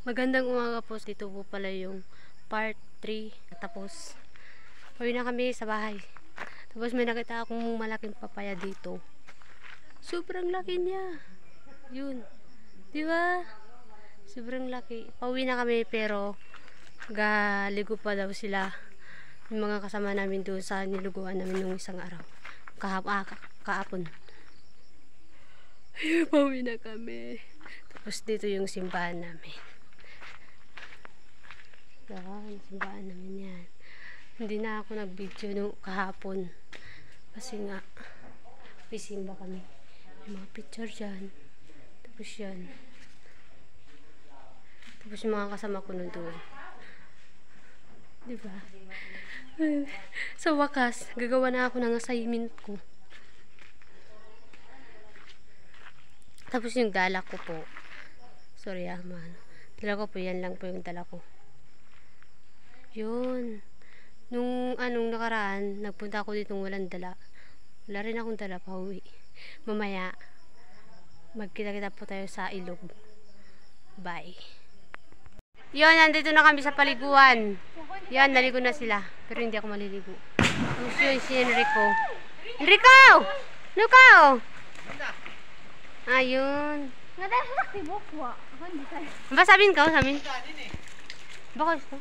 Magandang umaga po. Dito po pala yung part 3. Tapos, pauwi na kami sa bahay. Tapos may nakita akong malaking papaya dito. Sobrang laki niya. Yun. Diba? Sobrang laki. Pauwi na kami pero galigo pa daw sila. Yung mga kasama namin doon sa niluguan namin nung isang araw. Kaapon. Ayun, pauwi na kami. Tapos dito yung simbahan namin. Yan, simbahan namin yan. Hindi na ako nag-video nung kahapon. Kasi nga, pisimba kami. May mga picture dyan. Tapos yan. Tapos yung mga kasama ko nun doon. Diba? Sa wakas, gagawa na ako ng assignment ko. Tapos yung dala ko po. Sorry man. Dala ko po, yan lang po yung dala ko. Yun. Nung anong nakaraan, nagpunta ako dito walang dala. Wala rin akong dala pa uwi. Mamaya, magkita-kita po tayo sa ilog. Bye. Yun, nandito na kami sa paliguan. Yan, naligo na sila. Pero hindi ako maliligo. Tapos yun, si Enrico. Enrico! Luka! Ayun. Ba sabihin ka? Sabihin? Baka gusto?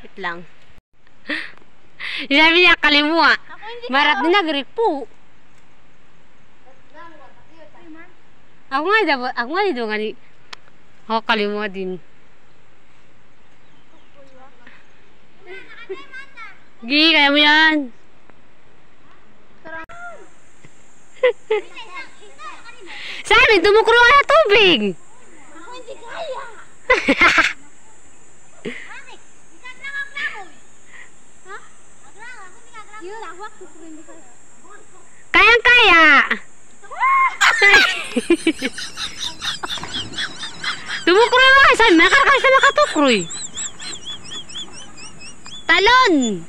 Wait lang. Sabi niya kalimua. Marat din nagripo. Ako nga dito nga ni. Ako kalimua din. Gi, kaya mo yan. Sabi, tumukro ka na tubig. Ako hindi kaya. Kayang-kaya. Tumukro mo ka. Sabi, nakakasa makatukroy. Talon.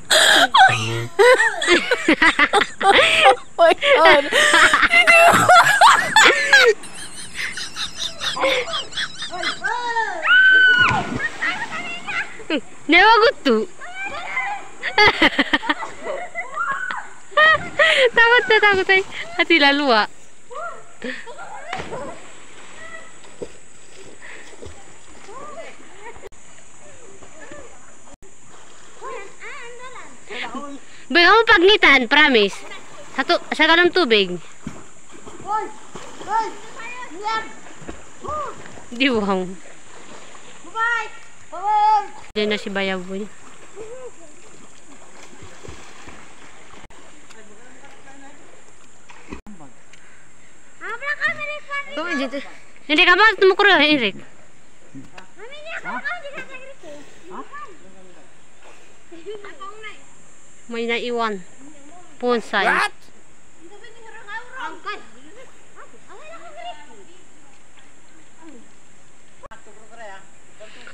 Oh my God. Nawagot to. Takot ay. Hati lalua. Baga mo pagngitan, promise. Sa kalong tubig. Diwang. Diyan na si Bayaboy. Hindi ka ba tumukro, Enric? May naiwan. Ponsay. What?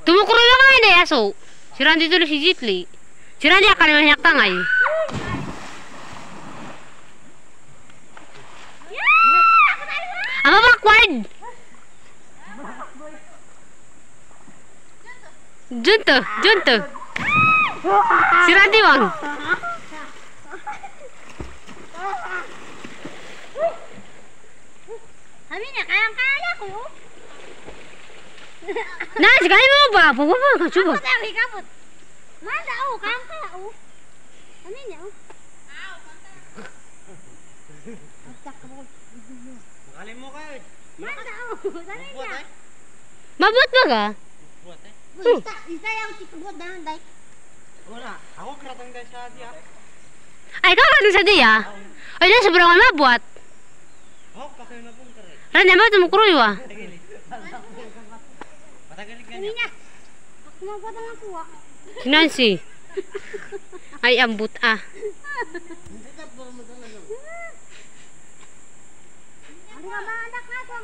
Tumukro na nga na yaso. Si Randy tuloy si Jitli. Si Randy akan naman hiyak tangay. Ama backward. Junto. Si Randy wang. Kami na kayang-kaya ko. Nah, sekali mo ba? Pagpapag ka, coba. Kapot, kapot. Manda, kayang-kaya, Ano niya, Makalim mo kayo. Manda, Ano niya? Mabot ba ka? Buat Isa yung tikabot na handay. Wala. Ako kratang dahil sa dia. Ay, ikaw ka sa diya? Ay, na sobrang nga mabuat. Ako pakayo na pong karay. Randa ba tumukroy wa? Patagalig ka Kami niya. na. Ako mabot ang kuha. Si Nancy. Ay, ambut ah. Ano nga ba anak na ito?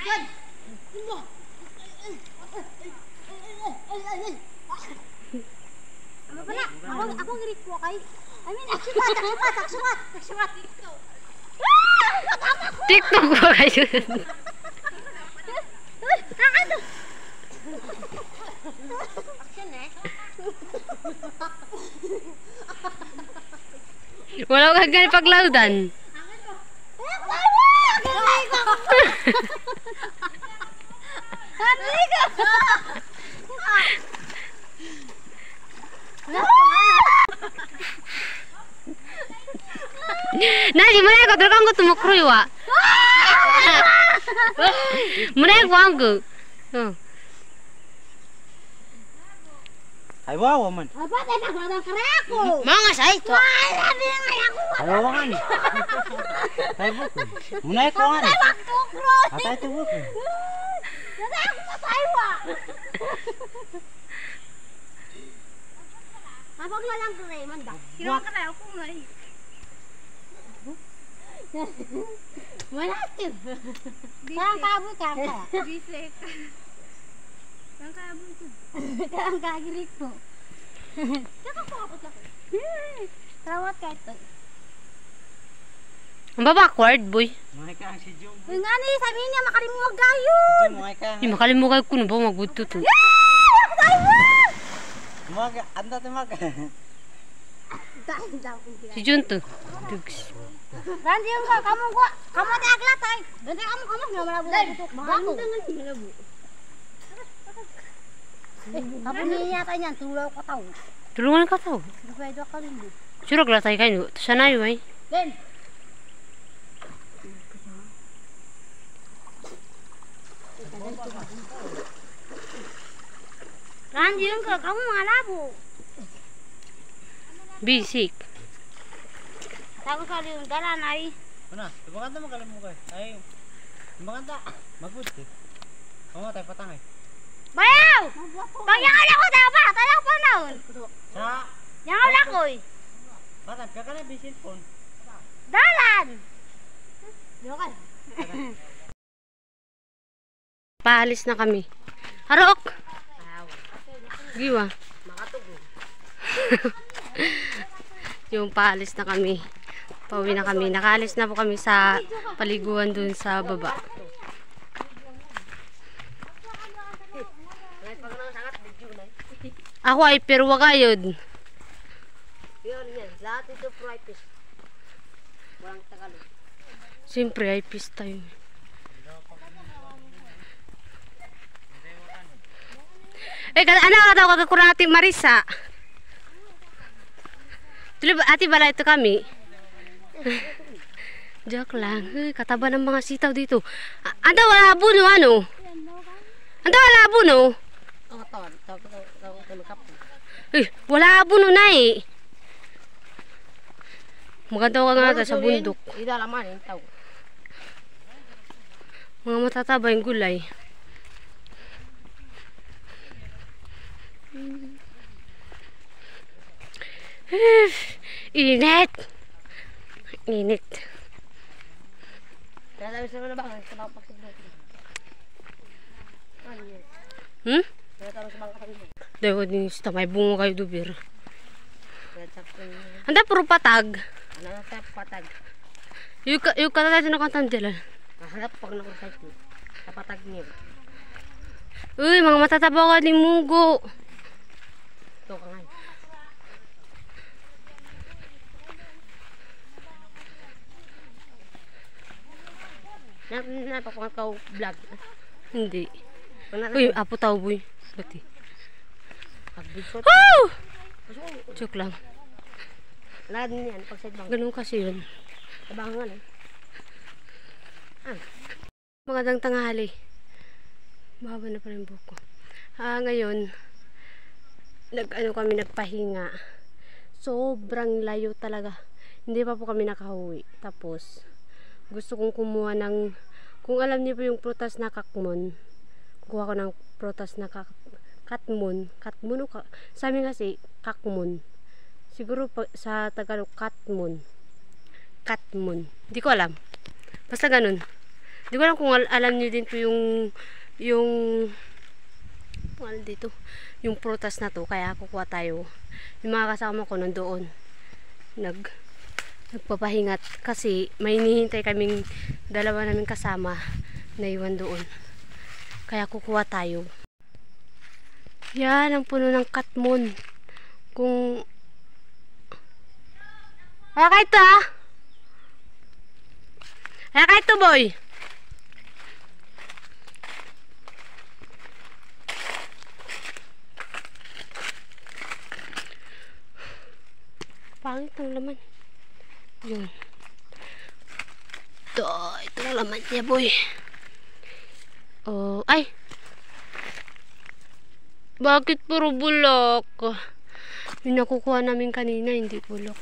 Yan! Ano Wala. Ako girik ko kay. I mean, aksumat. TikTok ba kayo? Kakado. Action eh. Wala ka ganyan paglaudan. Nani, mulai ko terus kamu tumukroy wa. Mulai ko anggo. Ay, wow, man. Apa tayo nagmadang karako? Mga sa ito. Wala din nga ako. Ayaw ka ni. Ay, buko. Munay ko nga ni. Magtukro. Atay ito buko. Nada ako mataywa. Abang na lang ko na iman ba? Kira ka na ako ngay. Wala ito. Kang kaboy ka. Bisek. Kang kaboy ko. Kang kagirik ko. Kaka ko kapot ako. Rawat ka ito. Ang backward, boy. Munay ka ang si Jom. Uy nga ni, sabi niya makalimuwag gayon. Jom, munay ka. Di makalimutan ko na ba magbudto to. Ako tayo! Maga, anda to maga. Si Jun to. Dugs. Randy yung kamu gua, kamu ada aglat ay. Ganti kamu nggak malabu tutup baku. Kamu niya tayo niyan, tulaw ko tao. Tulungan ka tao. Pwede ka rin doon. Surag latay kayo. Sana yun ay. Ben! Randy yung kamu malabo. Basic. Tago sa yung dalan ay. Mana? Maganda magaling mo kayo. Ay, maganda. Mabuti. Oo, tayo patangay. Bayaw! Pagyangan ako dapat, tayo pa naon. Sa, Yangaw lakoy. patang, kaya ka na yung cellphone. Dalan! Yokan. Paalis na kami. Harok! Giwa. Yung paalis na kami. Pauwi na kami. Nakaalis na po kami sa paliguan dun sa baba. Ako ay perwa kayod. Lahat ito practice. Walang Tagalog. Siyempre ay peace time. Ano ka daw kagakura natin Marisa? Tuloy ba, ati bala ito kami? Joke lang. Kataba ng mga sitaw dito. Anda wala abuno ano? Anda wala abuno? Wala abuno na eh. Maganda ka nga sa bundok. Idalaman yung tao. Mga matataba yung gulay. Init. Init. Kaya sabi sa mga bangka, sa mga pagsiglo. Hmm? Kaya sabi sa mga kapatid. Dayo din sa may bunga kayo dubir. Kaya sabi Anda puro patag. ano na tayo patag. Yung katatayo na kantandilan. Nahanap pag nakusay ko. Sa patag niyo. Uy, mga matataba ka ni Mugo. Ito ka nga. Napapangat ka vlog. Hindi. Wala Uy, apo tao boy. Bati. Pag-bigsot. Woo! Joke lang. Wala din yan. Pag-side bang. Ganun kasi yun. Tabangan eh. Magandang tanghali. Mahaba na pa rin buhok ko. Ngayon, kami nagpahinga. Sobrang layo talaga. Hindi pa po kami nakahuwi. Tapos, gusto kong kumuha ng, kung alam niyo po yung prutas na kakmon, kuha ko ng prutas na katmon. Katmon o sa amin kasi, kakmon. Siguro sa Tagalog, katmon. Katmon. Hindi ko alam. Basta ganun. Hindi ko alam kung alam niyo din po yung Mahal dito. Yung prutas na to, kaya kukuha tayo. Yung mga kasama ko nandoon. Nagpapahingat. Kasi may hinihintay kaming dalawa namin kasama na iwan doon. Kaya kukuha tayo. Yan, ang puno ng katmon. Kung... Kaya kayo to, ha? Kaya kayo to, boy. Pangit ang laman. Yun. Ito ang laman niya, boy. Oh, ay! Bakit puro bulok? Yung nakukuha namin kanina, hindi bulok.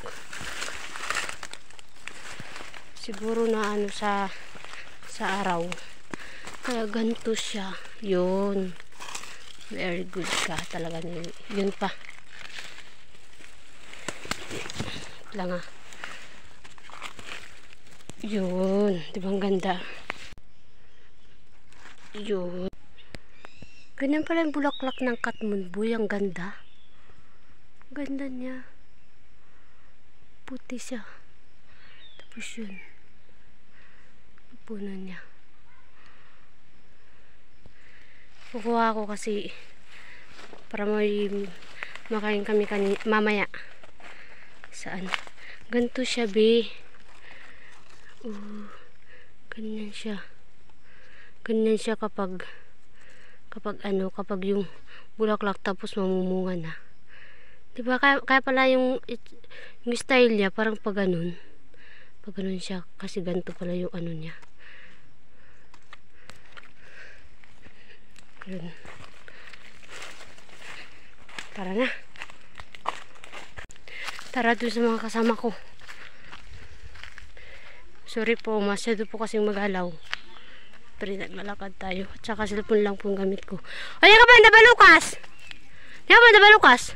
Siguro na ano sa araw. Kaya ganito siya. Yun. Very good ka talaga. Yun pa. Lang ah. Yun. Diba ang ganda? Yun. Ganyan pala yung bulaklak ng katmon, boy. Ang ganda. Ganda niya. Puti siya. Tapos yun. Puno niya. Kukuha ko kasi para makain kami mamaya. Saan? Ganito siya, be. Ganyan siya. Ganyan siya kapag yung bulaklak tapos mamumunga na. Diba? Kaya pala yung style niya parang pag ganun siya. Kasi ganito pala yung ano niya. Ganun. Tara na. Tara doon sa mga kasama ko. Sorry po, masyado po kasing magalaw. Pero naglalakad tayo. At saka cellphone lang po ang gamit ko. Ay, ka ba nabalukas? Di ka ba nabalukas?